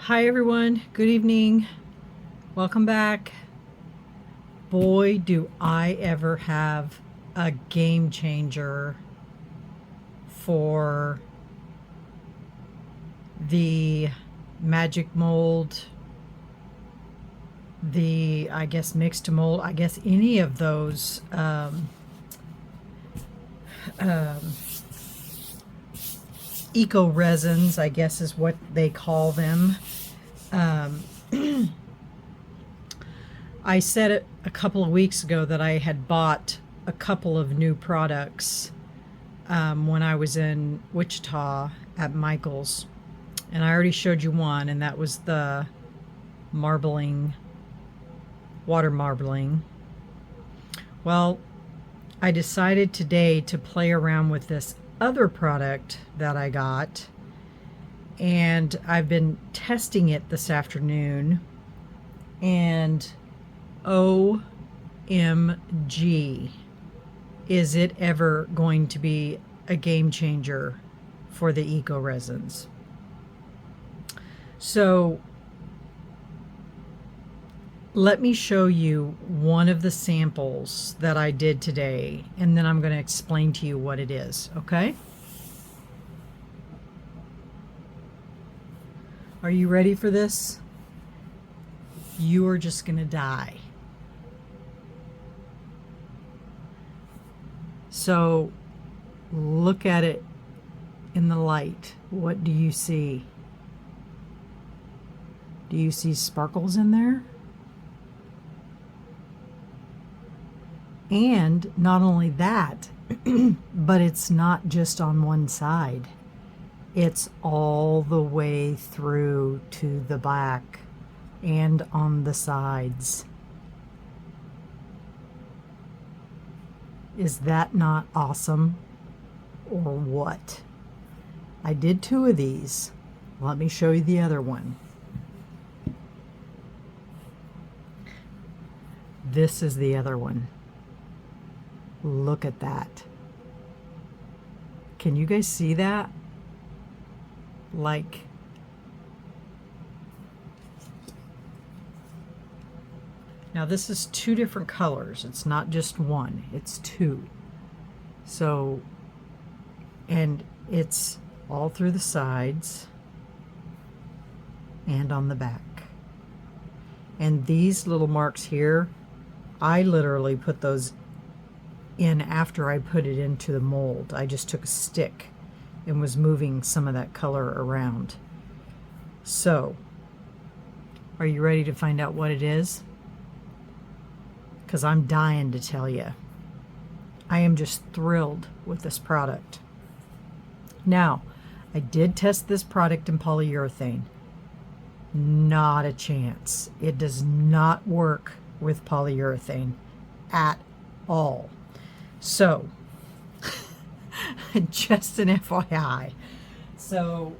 Hi everyone, good evening. Welcome back. Boy, do I ever have a game changer for the magic mold, the, I guess, mixed mold, I guess any of those um, eco resins, I guess is what they call them. Um, I said it a couple of weeks ago that I had bought a couple of new products when I was in Wichita at Michael's. And I already showed you one, and that was the marbling, water marbling. Well, I decided today to play around with this other product that I got, and I've been testing it this afternoon, and OMG, is it ever going to be a game changer for the eco resins? So let me show you one of the samples that I did today, and then I'm going to explain to you what it is, okay? Are you ready for this? You are just going to die. So look at it in the light. What do you see? Do you see sparkles in there? And not only that, but it's not just on one side. It's all the way through to the back and on the sides. Is that not awesome? Or what? I did two of these. Let me show you the other one. This is the other one. Look at that. Can you guys see that? Like, now this is two different colors. It's not just one, it's two. So, and it's all through the sides and on the back. And these little marks here, I literally put those in after I put it into the mold. I just took a stick and was moving some of that color around. So, are you ready to find out what it is? Because I'm dying to tell you. I am just thrilled with this product. Now, I did test this product in polyurethane. Not a chance. It does not work with polyurethane at all. So, just an FYI. So,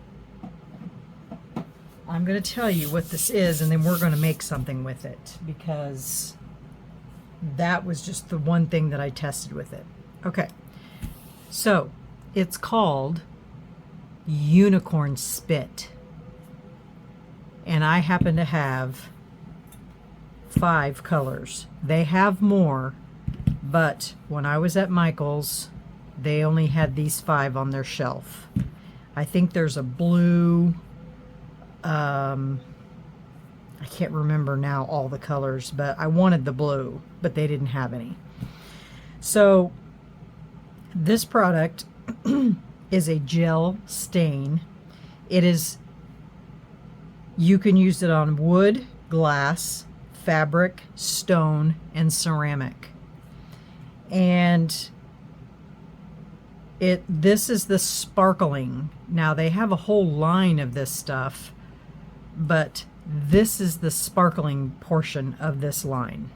I'm going to tell you what this is, and then we're going to make something with it, because that was just the one thing that I tested with it. Okay, so it's called Unicorn Spit, and I happen to have 5 colors. They have more, but when I was at Michael's, they only had these 5 on their shelf. I think there's a blue, I can't remember now all the colors, but I wanted the blue, but they didn't have any. So this product is a gel stain. It is, you can use it on wood, glass, fabric, stone, and ceramic. And this is the sparkling. Now they have a whole line of this stuff, but this is the sparkling portion of this line.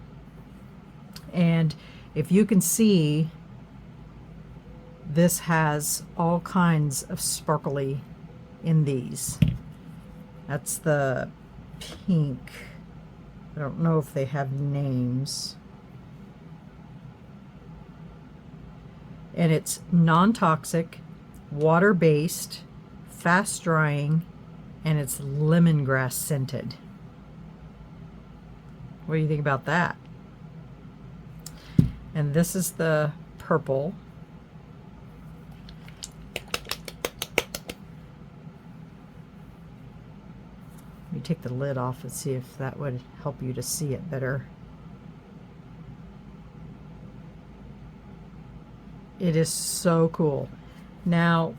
And if you can see, this has all kinds of sparkly in these. That's the pink. I don't know if they have names. And it's non-toxic, water-based, fast-drying, and it's lemongrass scented. What do you think about that? And this is the purple. Let me take the lid off and see if that would help you to see it better. It is so cool. Now,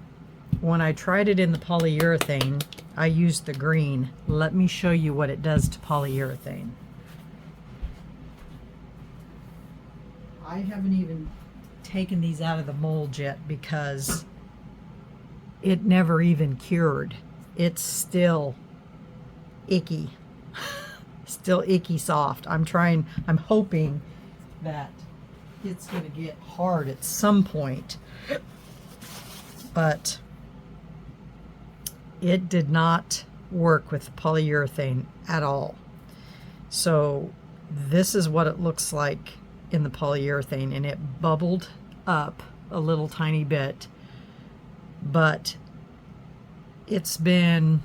when I tried it in the polyurethane, I used the green. Let me show you what it does to polyurethane. I haven't even taken these out of the mold yet because it never even cured. It's still icky. Still icky soft. I'm hoping that it's going to get hard at some point. But it did not work with polyurethane at all. So this is what it looks like in the polyurethane, and it bubbled up a little tiny bit, but it's been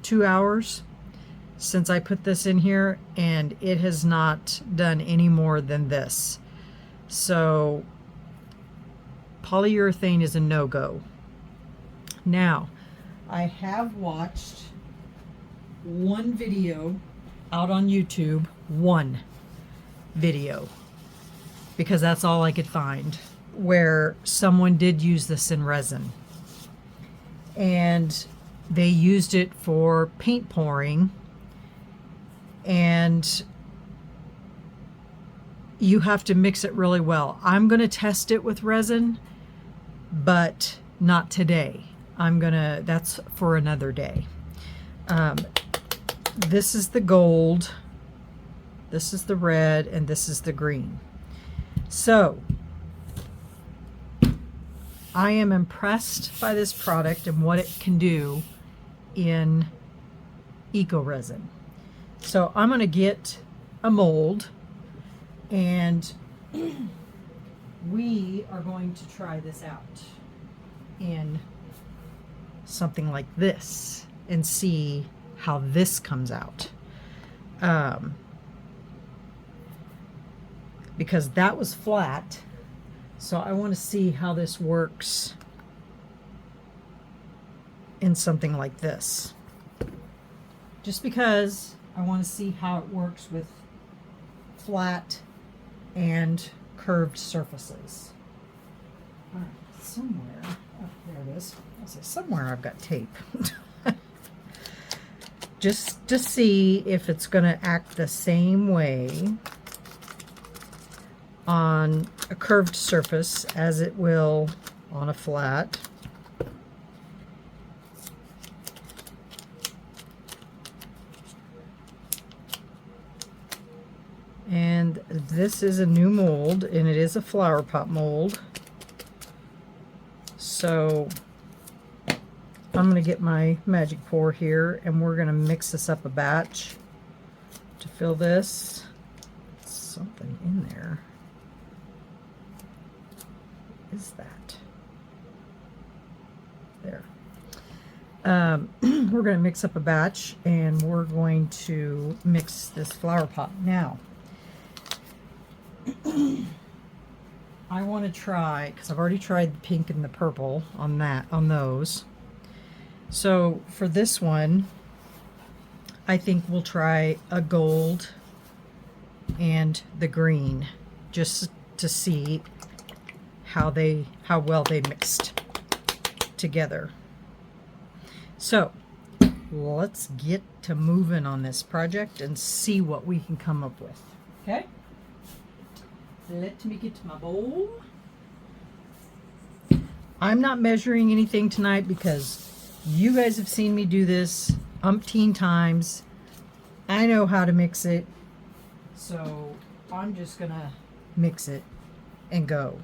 2 hours since I put this in here, and it has not done any more than this. So polyurethane is a no-go. Now, I have watched one video out on YouTube, one video, because that's all I could find, where someone did use this in resin. And they used it for paint pouring, and you have to mix it really well. I'm going to test it with resin, but not today. That's for another day. This is the gold, this is the red, and this is the green. So I am impressed by this product and what it can do in eco resin. So I'm going to get a mold, and we are going to try this out in something like this and see how this comes out. Because that was flat, so I want to see how this works in something like this. Just because I want to see how it works with flat and curved surfaces. All right, somewhere, oh, there it is. I say somewhere I've got tape. Just to see if it's going to act the same way on a curved surface as it will on a flat. And this is a new mold, and it is a flower pot mold. So I'm going to get my magic pour here, and we're going to mix this up a batch to fill this. Something in there. What is that? There. We're going to mix up a batch, and we're going to mix this flower pot. Now, I want to try, because I've already tried the pink and the purple on those. So for this one, I think we'll try a gold and the green, just to see how well they mixed together. So let's get to moving on this project and see what we can come up with. Okay? Let me get my bowl. I'm not measuring anything tonight because you guys have seen me do this umpteen times. I know how to mix it. So I'm just gonna mix it and go.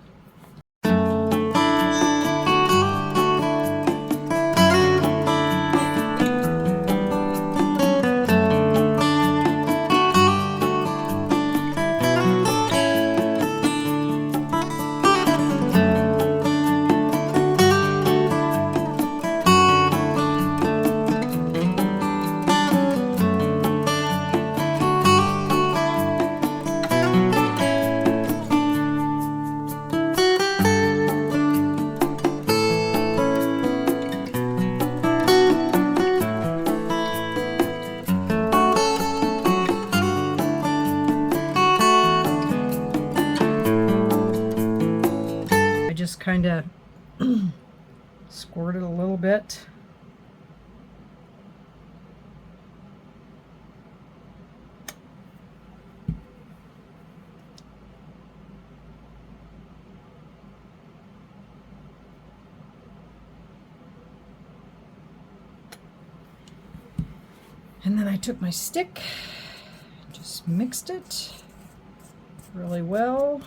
kind of squirt it a little bit. And then I took my stick, just mixed it really well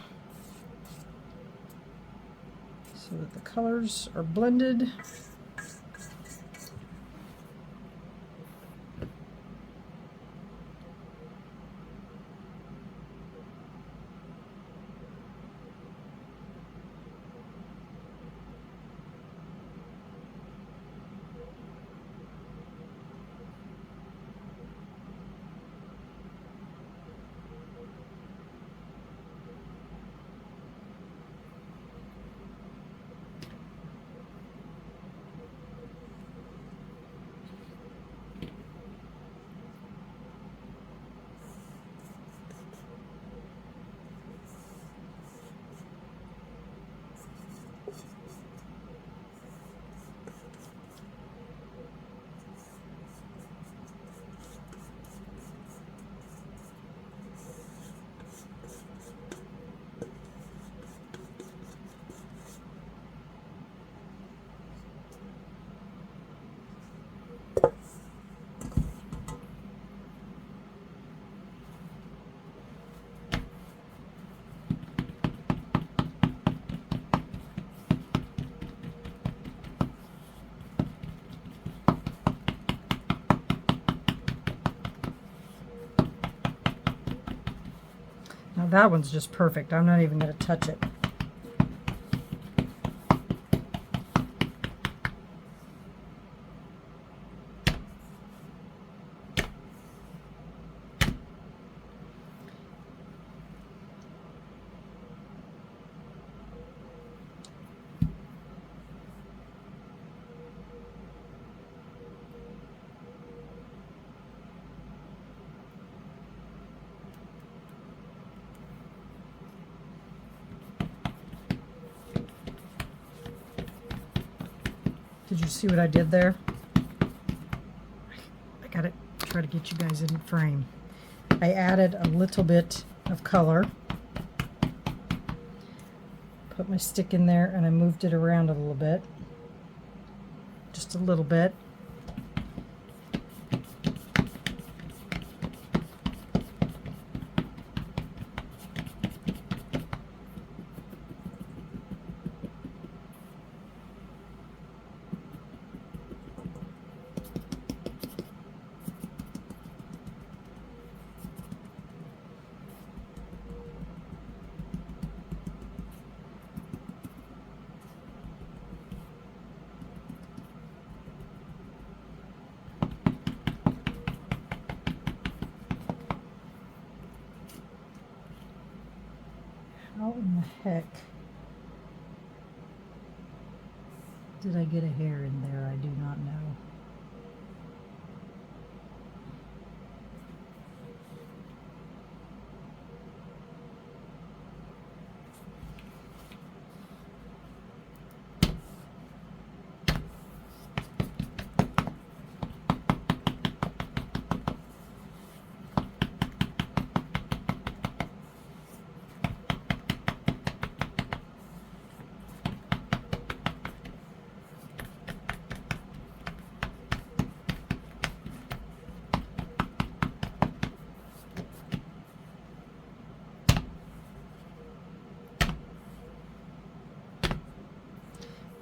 so that the colors are blended. Now that one's just perfect. I'm not even going to touch it. Did you see what I did there? I gotta try to get you guys in frame. I added a little bit of color, put my stick in there, and I moved it around a little bit, just a little bit. How in the heck did I get a hair in there? I do not know.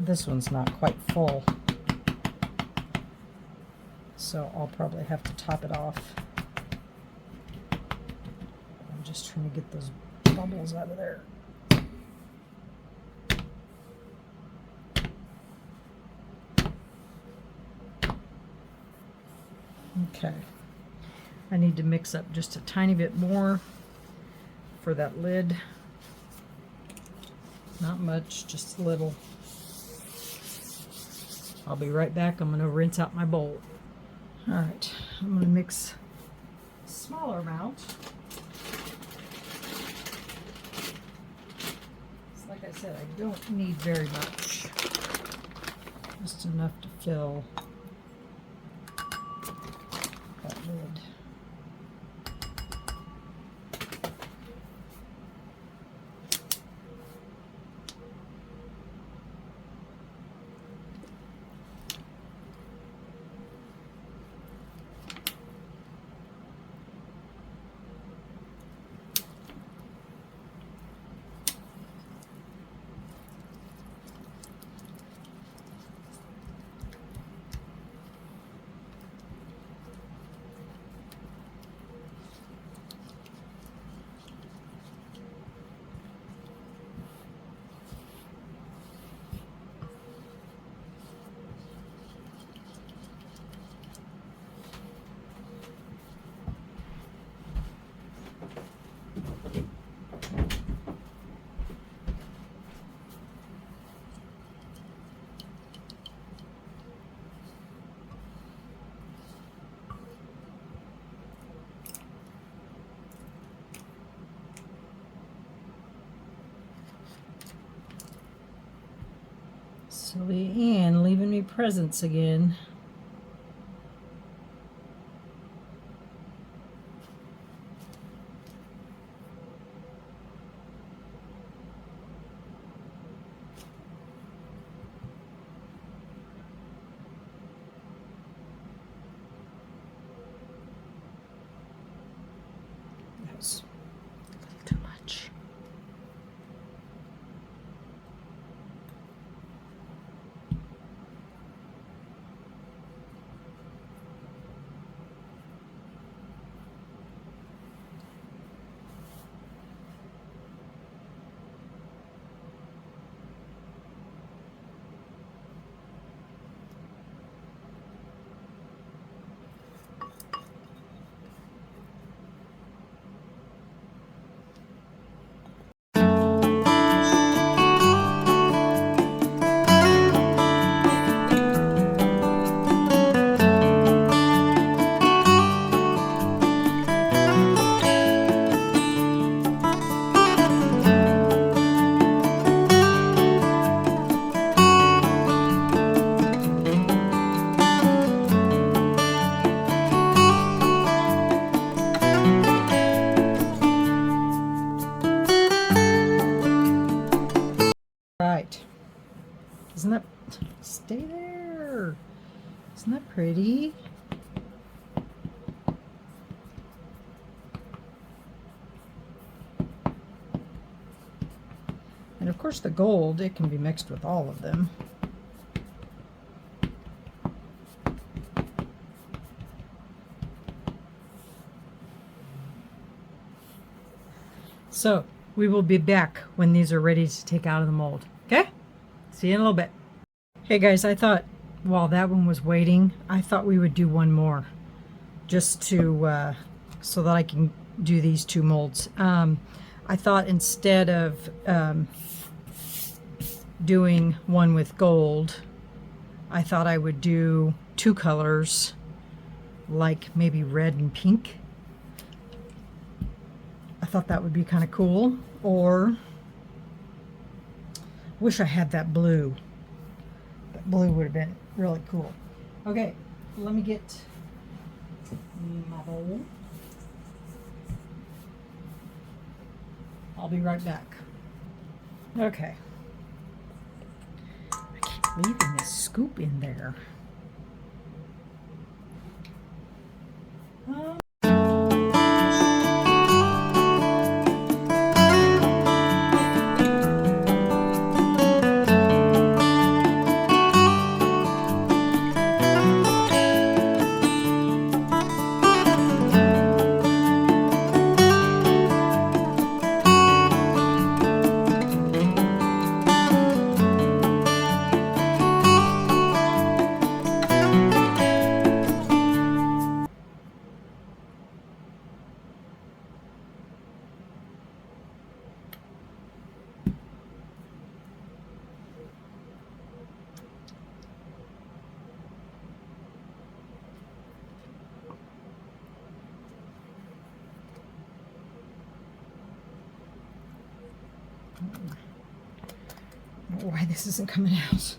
This one's not quite full, so I'll probably have to top it off. I'm just trying to get those bubbles out of there. Okay, I need to mix up just a tiny bit more for that lid. Not much, just a little. I'll be right back. I'm going to rinse out my bowl. All right, I'm going to mix a smaller amount. Like I said, I don't need very much. Just enough to fill that lid. Silly Ann leaving me presents again. That was a little too much. Right. Isn't that, stay there. Isn't that pretty? And of course the gold, it can be mixed with all of them. So we will be back when these are ready to take out of the mold. Okay? See you in a little bit. Hey guys, I thought while that one was waiting, I thought we would do one more just to so that I can do these two molds. I thought instead of doing one with gold, I thought I would do two colors, like maybe red and pink. I thought that would be kind of cool. Or wish I had that blue. That blue would have been really cool. Okay, let me get my bowl. I'll be right back. Okay. I keep leaving this scoop in there. don't know why this isn't coming out. See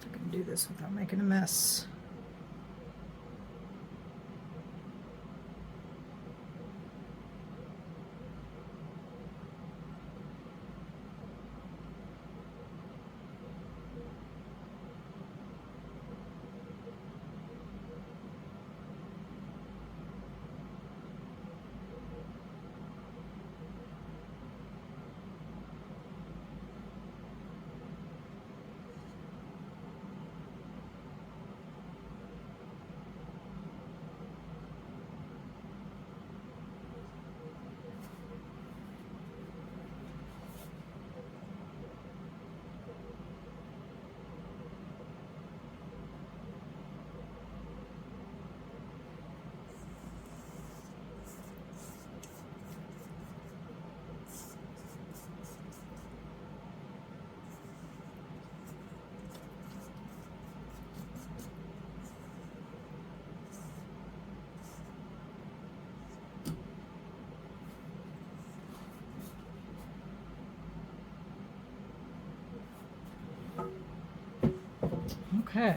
if I can do this without making a mess. Okay.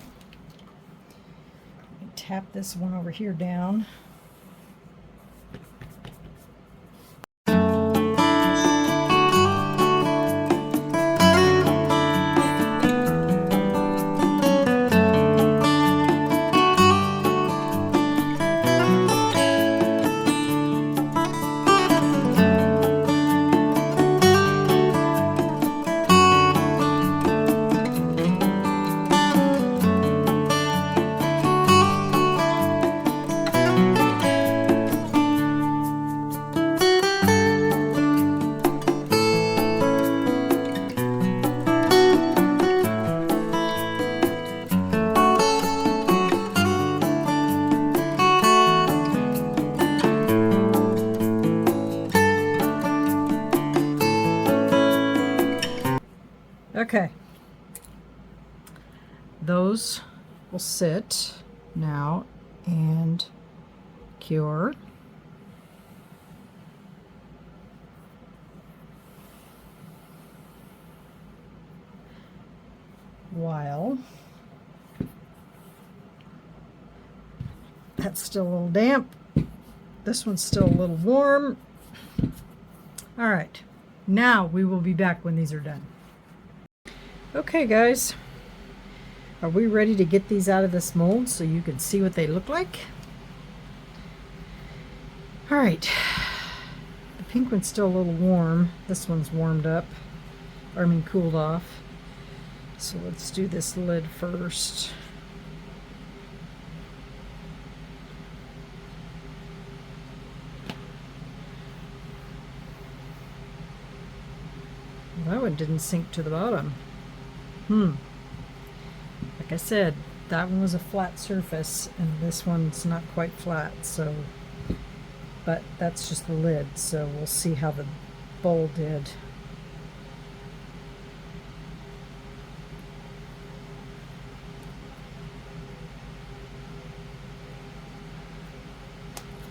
Tap this one over here down. Okay, those will sit now and cure. While that's still a little damp, this one's still a little warm. All right, now we will be back when these are done. Okay guys, are we ready to get these out of this mold so you can see what they look like? All right, the pink one's still a little warm. This one's warmed up, or I mean cooled off. So let's do this lid first. Well, that one didn't sink to the bottom. Like I said, that one was a flat surface and this one's not quite flat, so, but that's just the lid, so we'll see how the bowl did.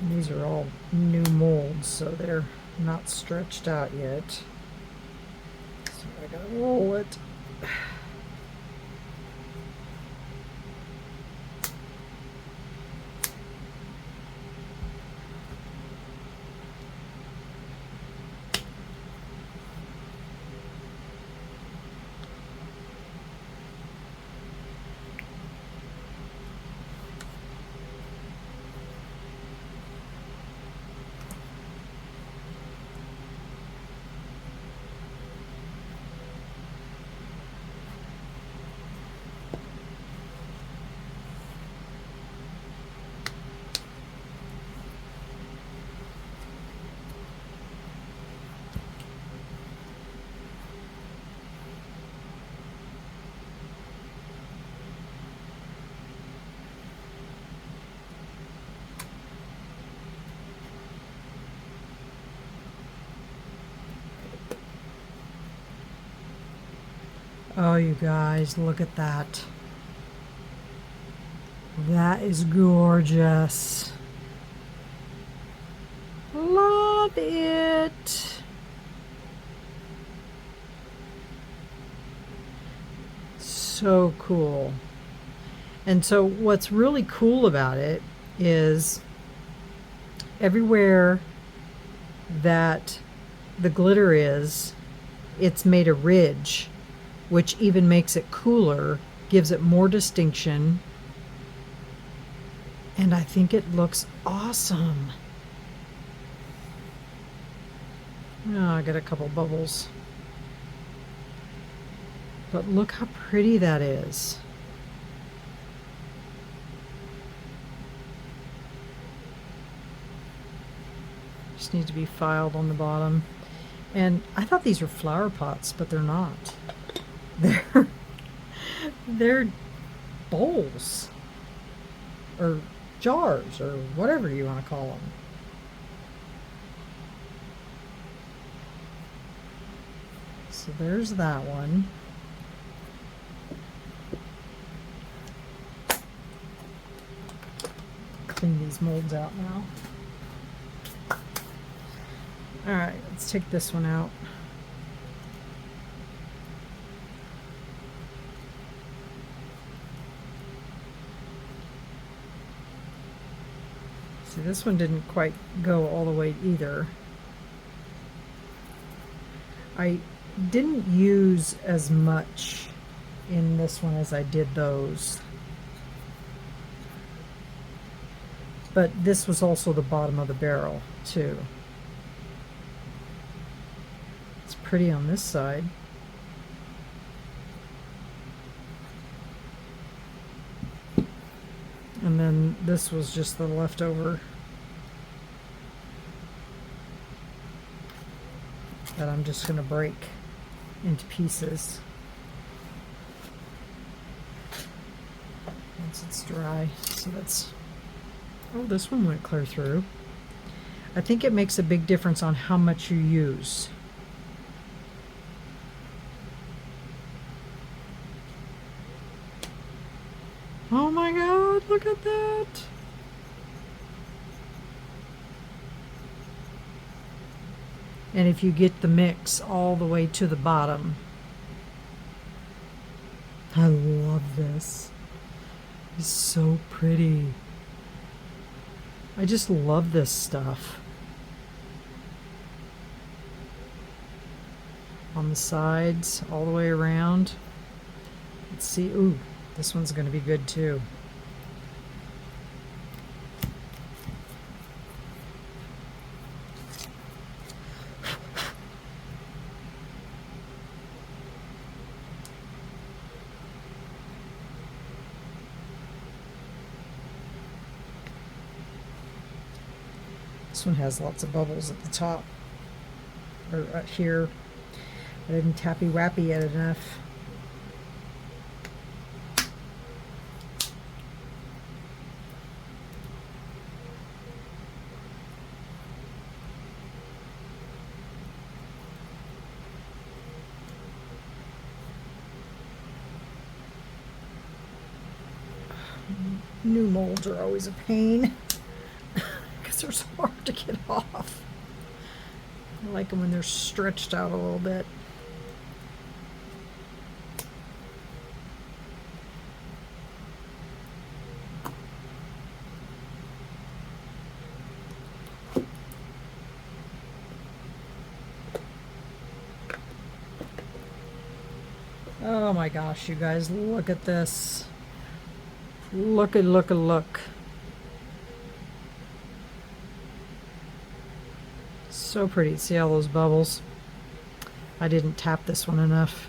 And these are all new molds, so they're not stretched out yet. So I gotta roll it. Oh, you guys, look at that. That is gorgeous. Love it. So cool. And so what's really cool about it is everywhere that the glitter is, it's made a ridge, which even makes it cooler, gives it more distinction, and I think it looks awesome. Oh, I got a couple bubbles. But look how pretty that is. Just need to be filed on the bottom. And I thought these were flower pots, but they're not. They're bowls or jars or whatever you want to call them. So there's that one. Clean these molds out now. All right, let's take this one out. See, this one didn't quite go all the way either. I didn't use as much in this one as I did those. But this was also the bottom of the barrel, too. It's pretty on this side. And then this was just the leftover that I'm just going to break into pieces once it's dry. So that's, oh, this one went clear through. I think it makes a big difference on how much you use. Oh my God, look at that. And if you get the mix all the way to the bottom. I love this. It's so pretty. I just love this stuff. On the sides, all the way around. Let's see, ooh. This one's going to be good too. This one has lots of bubbles at the top, or here. I didn't tappy-wappy it enough. New molds are always a pain because they're so hard to get off. I like them when they're stretched out a little bit. Oh my gosh, you guys, look at this. Look. So pretty. See all those bubbles? I didn't tap this one enough.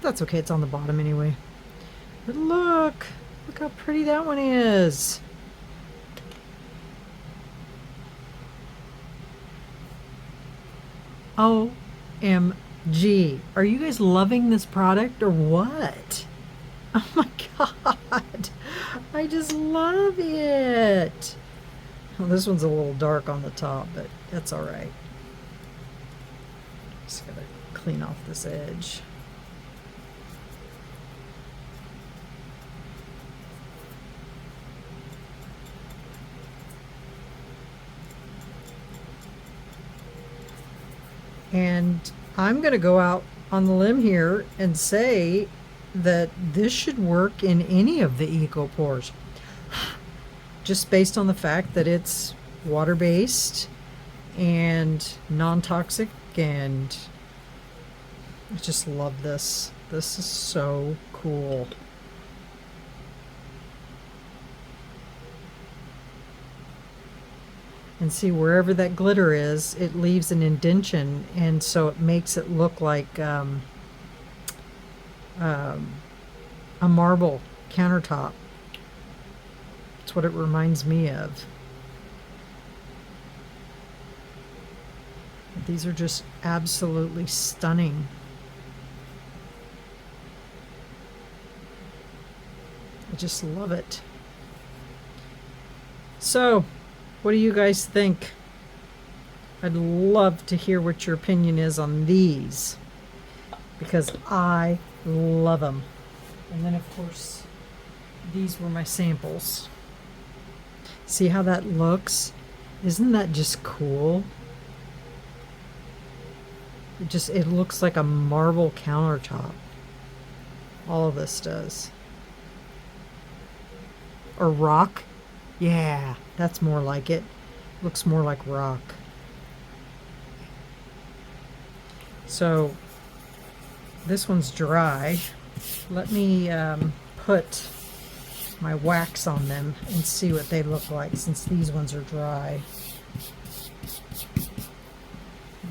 That's okay, it's on the bottom anyway. But look how pretty that one is. OMG. Are you guys loving this product or what? Oh my God. I just love it. Well, this one's a little dark on the top, but that's all right. Just gotta clean off this edge. And I'm going to go out on the limb here and say that this should work in any of the eco pores, just based on the fact that it's water-based and non-toxic, and I just love this. This is so cool. And see, wherever that glitter is, it leaves an indentation, and so it makes it look like a marble countertop. That's what it reminds me of. These are just absolutely stunning. I just love it. So, what do you guys think? I'd love to hear what your opinion is on these, because I love them. And then, of course, these were my samples. See how that looks? Isn't that just cool? It looks like a marble countertop. All of this does. Or rock. Yeah, that's more like it. Looks more like rock. So this one's dry. Let me put my wax on them and see what they look like, since these ones are dry.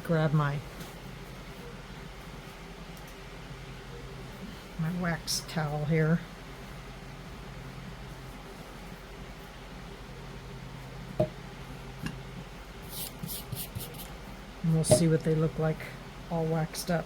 Grab my wax towel here. And we'll see what they look like all waxed up.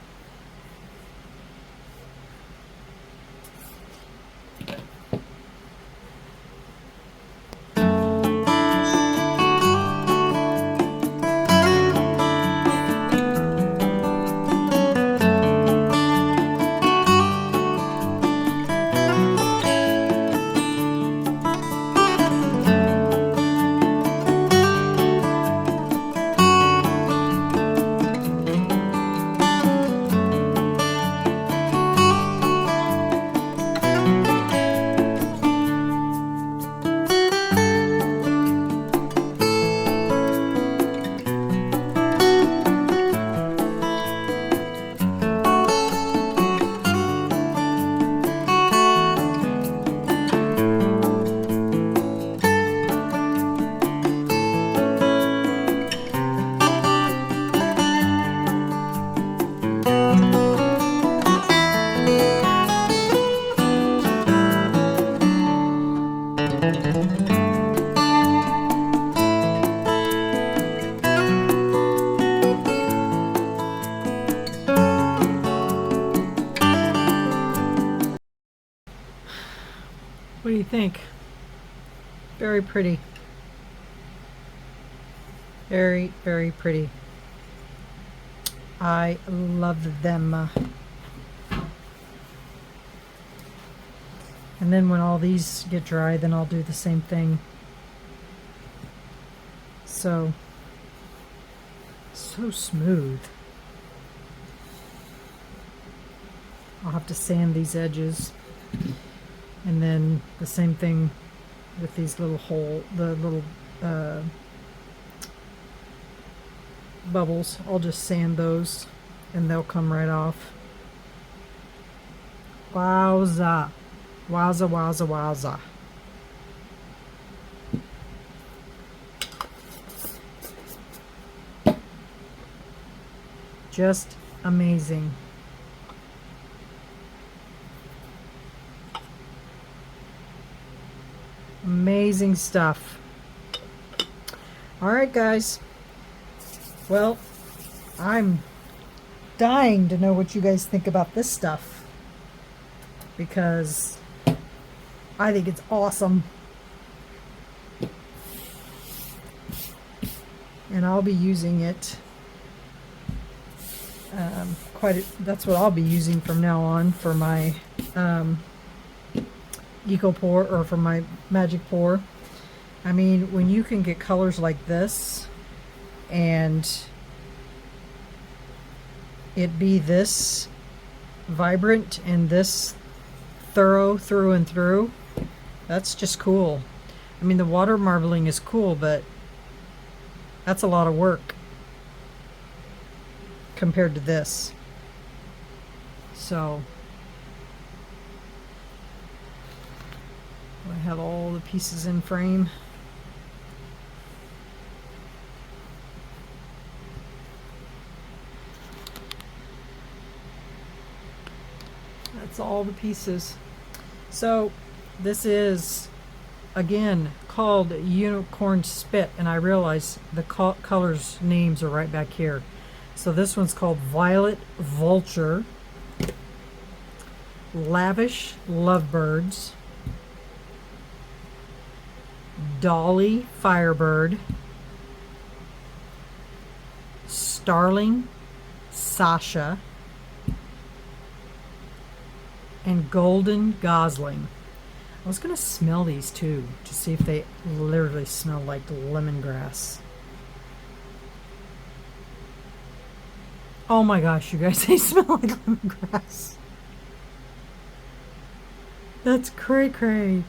What do you think? Very pretty. Very, very pretty. I love them. And then when all these get dry, then I'll do the same thing. So smooth. I'll have to sand these edges. And then the same thing with these little bubbles. I'll just sand those and they'll come right off. Wowza. Wowza, wowza, wowza. Just amazing. Amazing stuff. All right, guys. Well, I'm dying to know what you guys think about this stuff, because I think it's awesome. And I'll be using it that's what I'll be using from now on for my Eco Pour, or for my Magic Pour. I mean, when you can get colors like this and it be this vibrant and this thorough through and through. That's just cool. I mean, the water marbling is cool, but that's a lot of work compared to this. So I have all the pieces in frame. That's all the pieces. So this is, again, called Unicorn Spit, and I realize the colors names are right back here. So this one's called Violet Vulture, Lavish Lovebirds, Dolly Firebird, Starling Sasha, and Golden Gosling. I was going to smell these too to see if they literally smell like lemongrass. Oh my gosh, you guys, they smell like lemongrass. That's cray cray.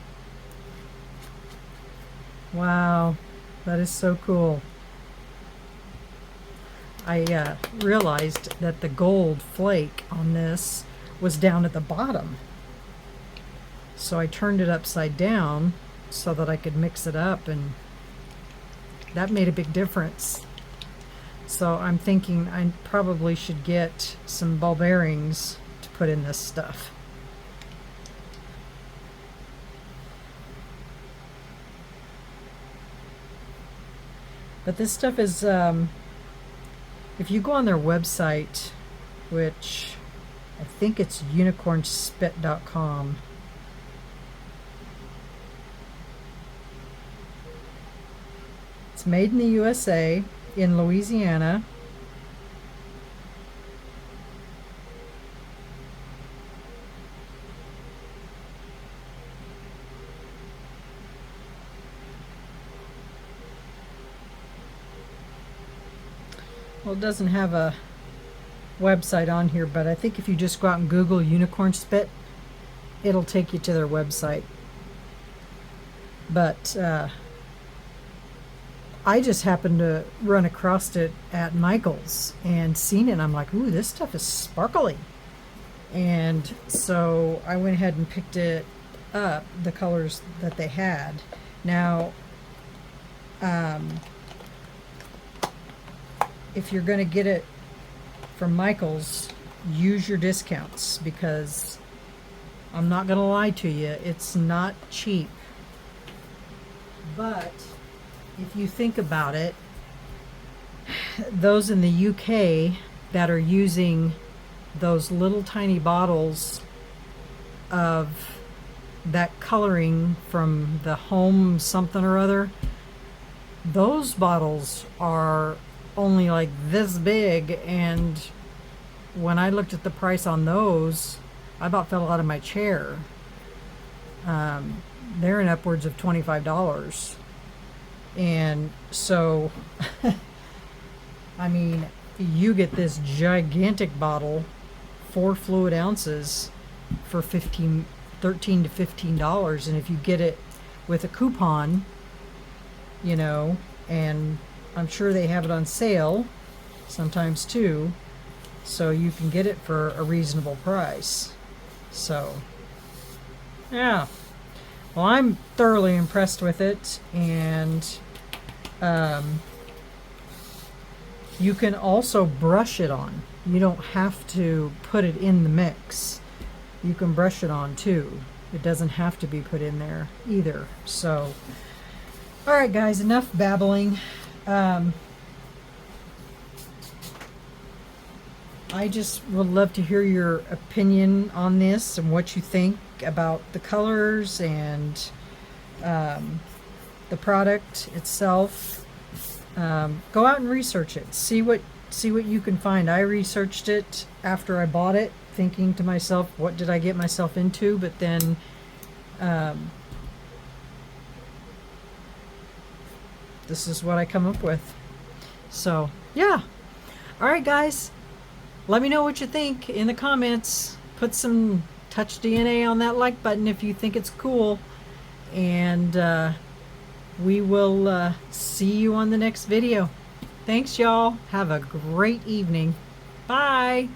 Wow, that is so cool. I realized that the gold flake on this was down at the bottom. So I turned it upside down so that I could mix it up, and that made a big difference. So I'm thinking I probably should get some ball bearings to put in this stuff. But this stuff is, if you go on their website, which I think it's unicornspit.com. It's made in the USA, in Louisiana. Well, it doesn't have a website on here, but I think if you just go out and Google Unicorn Spit, it'll take you to their website. But I just happened to run across it at Michael's and seen it, and I'm like, ooh, this stuff is sparkly. And so I went ahead and picked it up, the colors that they had. Now, if you're going to get it from Michael's, use your discounts, because I'm not going to lie to you, it's not cheap. But if you think about it, those in the UK that are using those little tiny bottles of that coloring from the home something or other, those bottles are only like this big, and when I looked at the price on those, I about fell out of my chair. They're in upwards of $25. And so, I mean, you get this gigantic bottle, 4 fluid ounces, for $13 to $15. And if you get it with a coupon, you know, and I'm sure they have it on sale sometimes too, so you can get it for a reasonable price. So, yeah. Well, I'm thoroughly impressed with it, and you can also brush it on. You don't have to put it in the mix. You can brush it on too. It doesn't have to be put in there either. So, all right, guys, enough babbling. I just would love to hear your opinion on this and what you think about the colors and the product itself. Go out and research it. See what you can find. I researched it after I bought it, thinking to myself, what did I get myself into? But then this is what I come up with. So, yeah. All right, guys. let me know what you think in the comments. Put some Touch DNA on that like button if you think it's cool. And we will see you on the next video. Thanks, y'all. Have a great evening. Bye.